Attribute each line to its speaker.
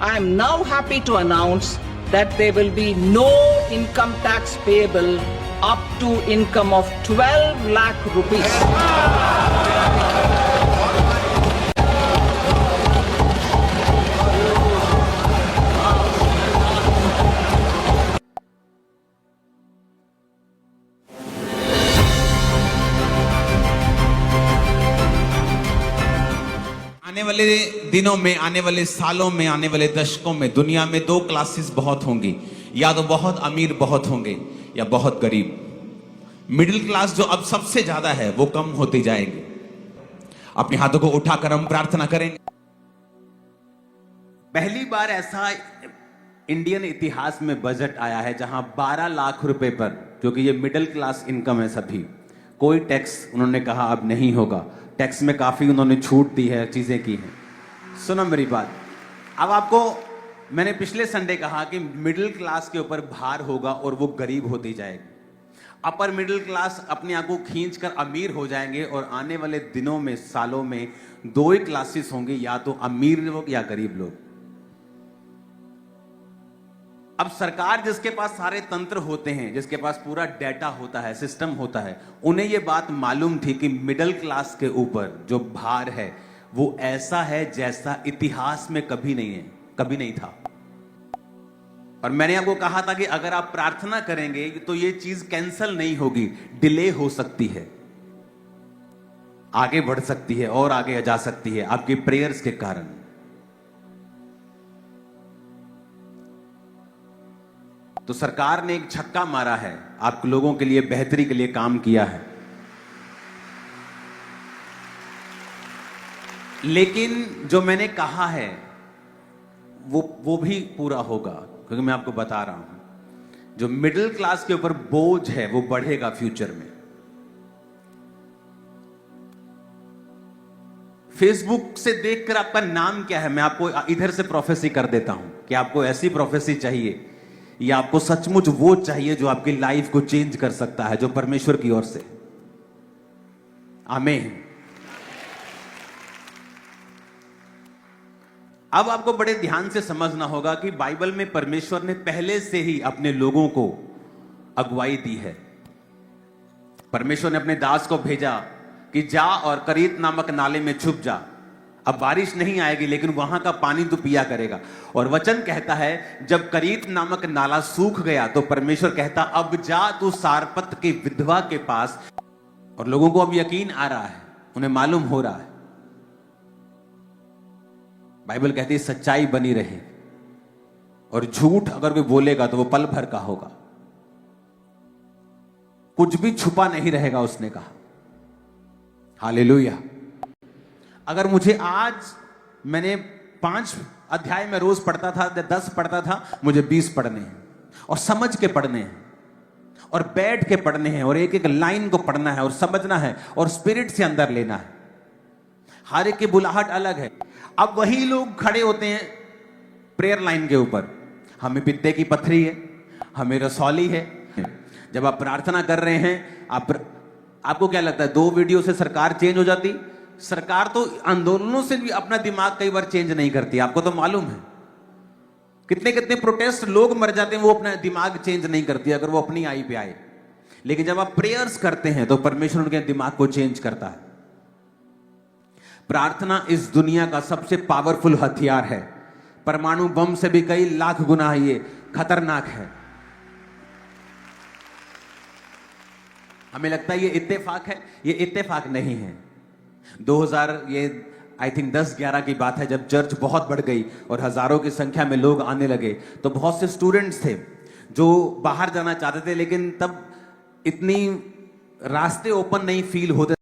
Speaker 1: I am now happy to announce that there will be no income tax payable up to income of 12 lakh rupees.
Speaker 2: आने वाले दिनों में, आने वाले सालों में, आने वाले दशकों में दुनिया में दो क्लासेस बहुत होंगी। या तो बहुत अमीर बहुत होंगे या बहुत गरीब। मिडिल क्लास जो अब सबसे ज्यादा है वो कम होती जाएगी। अपने हाथों को उठाकर हम प्रार्थना करेंगे। पहली बार ऐसा इंडियन इतिहास में बजट आया है जहां 12 लाख रुपए पर, क्योंकि ये मिडिल क्लास इनकम है सभी, कोई टैक्स उन्होंने कहा अब नहीं होगा। टैक्स में काफी उन्होंने छूट दी है, चीजें की हैं। सुनो मेरी बात। अब आपको मैंने पिछले संडे कहा कि मिडिल क्लास के ऊपर भार होगा और वो गरीब होती जाएगी। अपर मिडिल क्लास अपने आप को खींच कर अमीर हो जाएंगे और आने वाले दिनों में, सालों में दो ही क्लासेस होंगे, या तो अमीर लोग या गरीब लोग। अब सरकार जिसके पास सारे तंत्र होते हैं, जिसके पास पूरा डेटा होता है, सिस्टम होता है, उन्हें यह बात मालूम थी कि मिडिल क्लास के ऊपर जो भार है वो ऐसा है जैसा इतिहास में कभी नहीं है, कभी नहीं था। और मैंने आपको कहा था कि अगर आप प्रार्थना करेंगे तो ये चीज कैंसिल नहीं होगी, डिले हो सकती है, आगे बढ़ सकती है और आगे जा सकती है आपकी प्रेयर्स के कारण। तो सरकार ने एक छक्का मारा है, आप लोगों के लिए बेहतरी के लिए काम किया है। लेकिन जो मैंने कहा है वो भी पूरा होगा, क्योंकि मैं आपको बता रहा हूं जो मिडिल क्लास के ऊपर बोझ है वो बढ़ेगा फ्यूचर में। फेसबुक से देखकर आपका नाम क्या है, मैं आपको इधर से प्रोफेसी कर देता हूं कि आपको ऐसी प्रोफेसी चाहिए या आपको सचमुच वो चाहिए जो आपकी लाइफ को चेंज कर सकता है, जो परमेश्वर की ओर से। आमीन। अब आपको बड़े ध्यान से समझना होगा कि बाइबल में परमेश्वर ने पहले से ही अपने लोगों को अगुवाई दी है। परमेश्वर ने अपने दास को भेजा कि जा और करीत नामक नाले में छुप जा। अब बारिश नहीं आएगी लेकिन वहां का पानी तू पिया करेगा। और वचन कहता है जब करीत नामक नाला सूख गया तो परमेश्वर कहता अब जा तू सारपत के विधवा के पास। और लोगों को अब यकीन आ रहा है, उन्हें मालूम हो रहा है, बाइबल कहती है सच्चाई बनी रहे और झूठ अगर कोई बोलेगा तो वो पल भर का होगा, कुछ भी छुपा नहीं रहेगा, उसने कहा। हालेलुया। अगर मुझे आज, मैंने 5 अध्याय में रोज पढ़ता था, 10 पढ़ता था, मुझे 20 पढ़ने हैं और समझ के पढ़ने हैं और बैठ के पढ़ने हैं और एक एक लाइन को पढ़ना है और समझना है और स्पिरिट से अंदर लेना है। हर एक की बुलाहट अलग है। अब वही लोग खड़े होते हैं प्रेयर लाइन के ऊपर, हमें पित्ते की पथरी है, हमें रसौली है। जब आप प्रार्थना कर रहे हैं, आपको क्या लगता है 2 वीडियो से सरकार चेंज हो जाती? सरकार तो आंदोलनों से भी अपना दिमाग कई बार चेंज नहीं करती, आपको तो मालूम है। कितने कितने प्रोटेस्ट लोग मर जाते हैं, वो अपना दिमाग चेंज नहीं करती अगर वो अपनी आई पे आए। लेकिन जब आप प्रेयर्स करते हैं तो परमेश्वर उनके दिमाग को चेंज करता है। प्रार्थना इस दुनिया का सबसे पावरफुल हथियार है। परमाणु बम से भी कई लाख गुना ये खतरनाक है। हमें लगता है ये इत्तेफाक है, ये इत्तेफाक नहीं है। 2000 ये आई थिंक 10-11 की बात है, जब चर्च बहुत बढ़ गई और हजारों की संख्या में लोग आने लगे तो बहुत से स्टूडेंट्स थे जो बाहर जाना चाहते थे, लेकिन तब इतनी रास्ते ओपन नहीं फील होते।